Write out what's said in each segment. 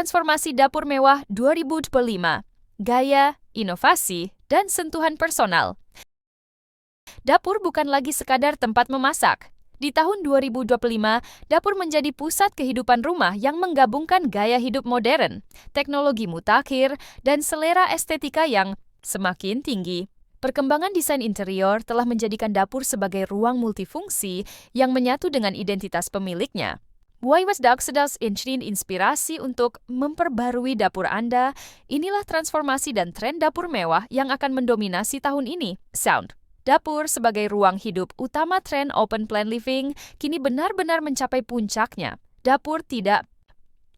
Transformasi Dapur Mewah 2025, Gaya, Inovasi, dan Sentuhan Personal. Dapur bukan lagi sekadar tempat memasak. Di tahun 2025, dapur menjadi pusat kehidupan rumah yang menggabungkan gaya hidup modern, teknologi mutakhir, dan selera estetika yang semakin tinggi. Perkembangan desain interior telah menjadikan dapur sebagai ruang multifungsi yang menyatu dengan identitas pemiliknya. Buaywas Daksedas inspirasi untuk memperbarui dapur Anda. Inilah transformasi dan tren dapur mewah yang akan mendominasi tahun ini. Sound. Dapur sebagai ruang hidup utama tren open plan living kini benar-benar mencapai puncaknya. Dapur tidak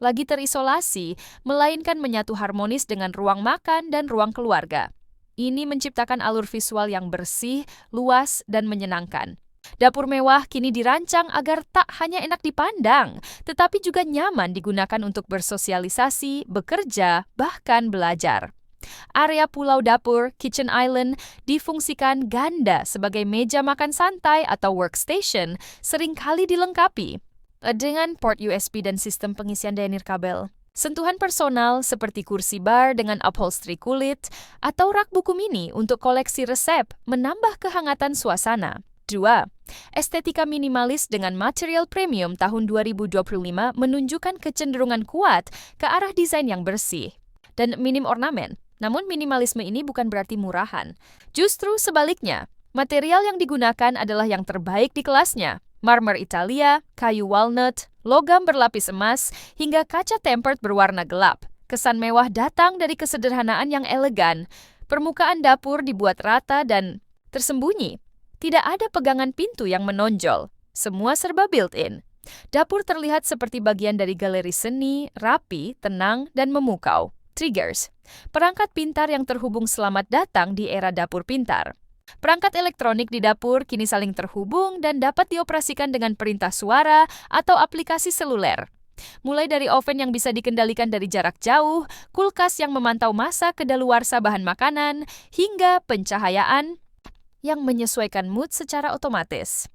lagi terisolasi, melainkan menyatu harmonis dengan ruang makan dan ruang keluarga. Ini menciptakan alur visual yang bersih, luas, dan menyenangkan. Dapur mewah kini dirancang agar tak hanya enak dipandang, tetapi juga nyaman digunakan untuk bersosialisasi, bekerja, bahkan belajar. Area pulau dapur, kitchen island, difungsikan ganda sebagai meja makan santai atau workstation, seringkali dilengkapi dengan port USB dan sistem pengisian daya nirkabel. Sentuhan personal seperti kursi bar dengan upholstery kulit atau rak buku mini untuk koleksi resep menambah kehangatan suasana. 2. Estetika minimalis dengan material premium tahun 2025 menunjukkan kecenderungan kuat ke arah desain yang bersih dan minim ornamen. Namun minimalisme ini bukan berarti murahan. Justru sebaliknya, material yang digunakan adalah yang terbaik di kelasnya. Marmer Italia, kayu walnut, logam berlapis emas, hingga kaca tempered berwarna gelap. Kesan mewah datang dari kesederhanaan yang elegan. Permukaan dapur dibuat rata dan tersembunyi. Tidak ada pegangan pintu yang menonjol. Semua serba built-in. Dapur terlihat seperti bagian dari galeri seni, rapi, tenang, dan memukau. Triggers. Perangkat pintar yang terhubung selamat datang di era dapur pintar. Perangkat elektronik di dapur kini saling terhubung dan dapat dioperasikan dengan perintah suara atau aplikasi seluler. Mulai dari oven yang bisa dikendalikan dari jarak jauh, kulkas yang memantau masa kedaluarsa bahan makanan, hingga pencahayaan yang menyesuaikan mood secara otomatis.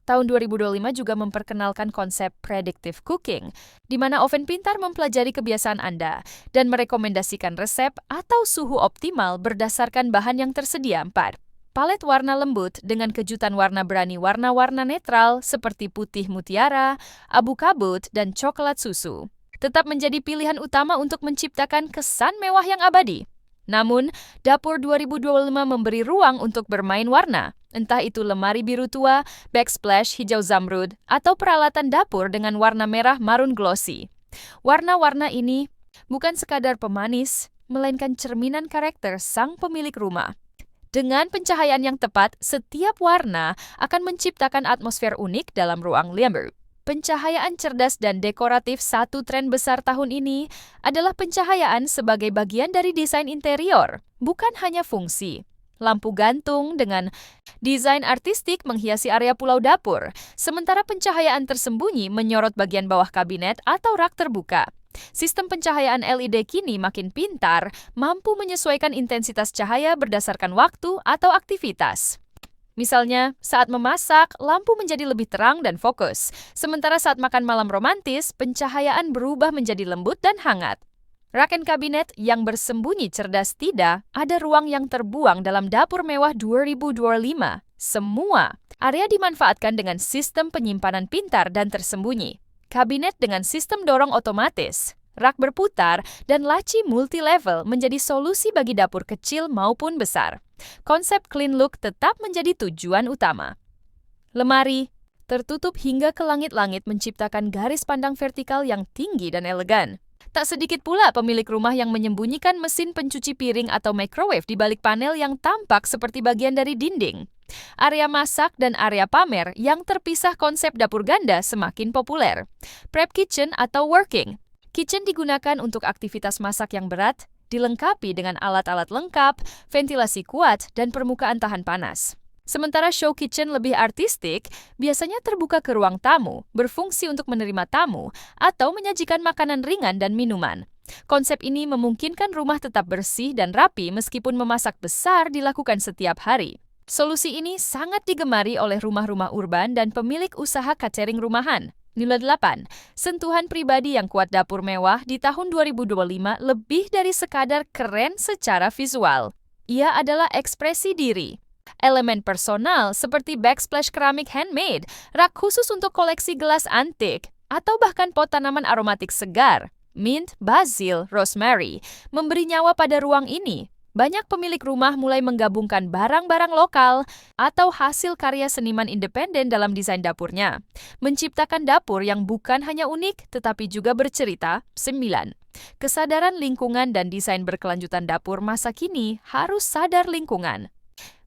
Tahun 2025 juga memperkenalkan konsep predictive cooking, di mana oven pintar mempelajari kebiasaan Anda dan merekomendasikan resep atau suhu optimal berdasarkan bahan yang tersedia. 4. Palet warna lembut dengan kejutan warna berani warna-warna netral seperti putih mutiara, abu kabut, dan coklat susu tetap menjadi pilihan utama untuk menciptakan kesan mewah yang abadi. Namun, Dapur 2025 memberi ruang untuk bermain warna, entah itu lemari biru tua, backsplash hijau zamrud, atau peralatan dapur dengan warna merah marun glossy. Warna-warna ini bukan sekadar pemanis, melainkan cerminan karakter sang pemilik rumah. Dengan pencahayaan yang tepat, setiap warna akan menciptakan atmosfer unik dalam ruang liambur. Pencahayaan cerdas dan dekoratif satu tren besar tahun ini adalah pencahayaan sebagai bagian dari desain interior, bukan hanya fungsi. Lampu gantung dengan desain artistik menghiasi area pulau dapur, sementara pencahayaan tersembunyi menyorot bagian bawah kabinet atau rak terbuka. Sistem pencahayaan LED kini makin pintar, mampu menyesuaikan intensitas cahaya berdasarkan waktu atau aktivitas. Misalnya, saat memasak, lampu menjadi lebih terang dan fokus. Sementara saat makan malam romantis, pencahayaan berubah menjadi lembut dan hangat. Rak and kabinet yang bersembunyi cerdas tidak ada ruang yang terbuang dalam dapur mewah 2025. Semua area dimanfaatkan dengan sistem penyimpanan pintar dan tersembunyi. Kabinet dengan sistem dorong otomatis, rak berputar, dan laci multi-level menjadi solusi bagi dapur kecil maupun besar. Konsep clean look tetap menjadi tujuan utama. Lemari tertutup hingga ke langit-langit menciptakan garis pandang vertikal yang tinggi dan elegan. Tak sedikit pula pemilik rumah yang menyembunyikan mesin pencuci piring atau microwave di balik panel yang tampak seperti bagian dari dinding. Area masak dan area pamer yang terpisah konsep dapur ganda semakin populer. Prep kitchen atau working kitchen digunakan untuk aktivitas masak yang berat, dilengkapi dengan alat-alat lengkap, ventilasi kuat, dan permukaan tahan panas. Sementara show kitchen lebih artistik, biasanya terbuka ke ruang tamu, berfungsi untuk menerima tamu, atau menyajikan makanan ringan dan minuman. Konsep ini memungkinkan rumah tetap bersih dan rapi meskipun memasak besar dilakukan setiap hari. Solusi ini sangat digemari oleh rumah-rumah urban dan pemilik usaha catering rumahan. Nilai 8. Sentuhan pribadi yang kuat dapur mewah di tahun 2025 lebih dari sekadar keren secara visual. Ia adalah ekspresi diri. Elemen personal seperti backsplash keramik handmade, rak khusus untuk koleksi gelas antik, atau bahkan pot tanaman aromatik segar, mint, basil, rosemary, memberi nyawa pada ruang ini. Banyak pemilik rumah mulai menggabungkan barang-barang lokal atau hasil karya seniman independen dalam desain dapurnya, menciptakan dapur yang bukan hanya unik tetapi juga bercerita. 9. Kesadaran lingkungan dan desain berkelanjutan dapur masa kini harus sadar lingkungan.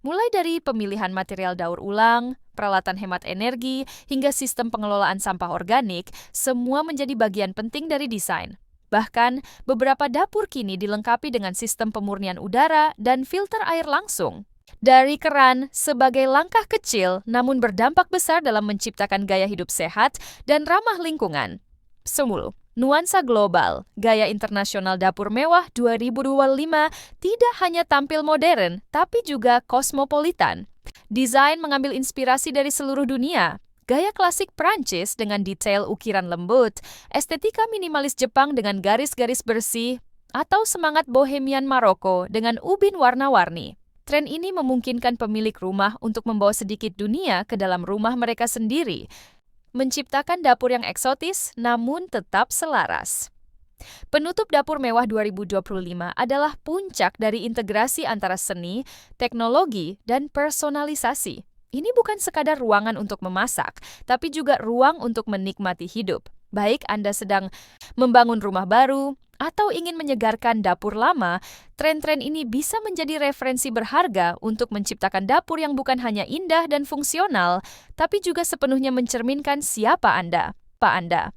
Mulai dari pemilihan material daur ulang, peralatan hemat energi, hingga sistem pengelolaan sampah organik, semua menjadi bagian penting dari desain. Bahkan, beberapa dapur kini dilengkapi dengan sistem pemurnian udara dan filter air langsung. Dari keran, sebagai langkah kecil namun berdampak besar dalam menciptakan gaya hidup sehat dan ramah lingkungan. 10. Nuansa global, gaya internasional dapur mewah 2025 tidak hanya tampil modern, tapi juga kosmopolitan. Desain mengambil inspirasi dari seluruh dunia. Gaya klasik Prancis dengan detail ukiran lembut, estetika minimalis Jepang dengan garis-garis bersih, atau semangat bohemian Maroko dengan ubin warna-warni. Tren ini memungkinkan pemilik rumah untuk membawa sedikit dunia ke dalam rumah mereka sendiri, menciptakan dapur yang eksotis namun tetap selaras. Penutup dapur mewah 2025 adalah puncak dari integrasi antara seni, teknologi, dan personalisasi. Ini bukan sekadar ruangan untuk memasak, tapi juga ruang untuk menikmati hidup. Baik Anda sedang membangun rumah baru atau ingin menyegarkan dapur lama, tren-tren ini bisa menjadi referensi berharga untuk menciptakan dapur yang bukan hanya indah dan fungsional, tapi juga sepenuhnya mencerminkan siapa Anda, Pak Anda.